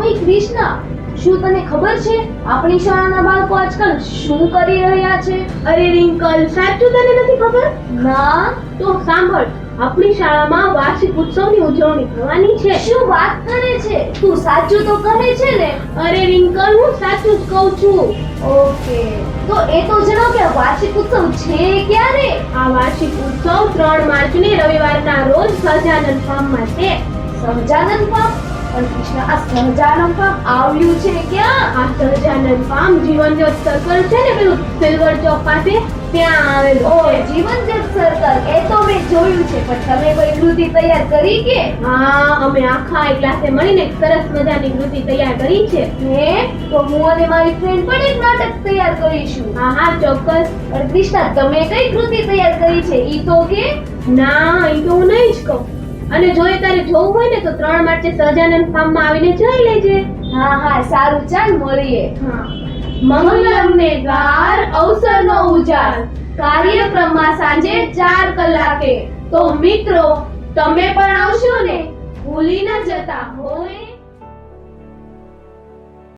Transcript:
ઓય કૃષ્ણ, શું તને ખબર છે આપણી શાળાના બાળકો આજકાલ શું કરી રહ્યા છે? અરે રિંકલ, સાચું તને નથી ખબર? ના. તો સાંભળ, આપણી શાળામાં વાર્ષિક ઉત્સવની ઉજવણી થવાની છે. શું વાત કરે છે? તું સાચું તો કહે છે ને? અરે રિંકલ, હું સાચું જ કહું છું. ઓકે, તો એ તો જણાવ કે વાર્ષિક ઉત્સવ છે ક્યારે? આ વાર્ષિક ઉત્સવ 3 માર્ચને રવિવારના રોજ સહજાનંદ ફાર્મમાં છે. સહજાનંદ ફાર્મ? પણ કૃષ્ણ, આ સહજાનંદ ફાર્મ આવ્યું છે ક્યાં? આ સહજાનંદ ફાર્મ જીવનજ્યોત સર્કલ છે ને, પેલું સિલ્વર ચોક પાસે, ત્યાં આવેલું ઓ, છે. જીવનજ્યોત સર્કલ, એ તો મેં જોયું છે. પણ તમે કોઈ કૃતિ તૈયાર કરી કે? હા, અમે આખા એક ક્લાસે મળીને એક સરસ મજાની કૃતિ તૈયાર કરી છે. હે, તો હું અને મારી ફ્રેન્ડ પણ એક નાટક તૈયાર કરીશું. હા હા, ચોક્કસ. પણ કૃષ્ણા, તમે કઈ કૃતિ તૈયાર કરી છે ઈ તો કે? ના, એ તો હું નહીં જ કહું. અને જો એ તારે જોવું હોય ને તો 3 માર્ચે સહજાનંદ ફાર્મમાં આવીને જોઈ લેજે. હા હા, સારું, ચાલ મળીએ. હા. મંગલમને દ્વાર અવસરનો ઉજાર, કાર્યક્રમમાં સાંજે 4 કલાકે. તો મિત્રો, તમે પણ આવશો ને? ભૂલી ન જતા હોય.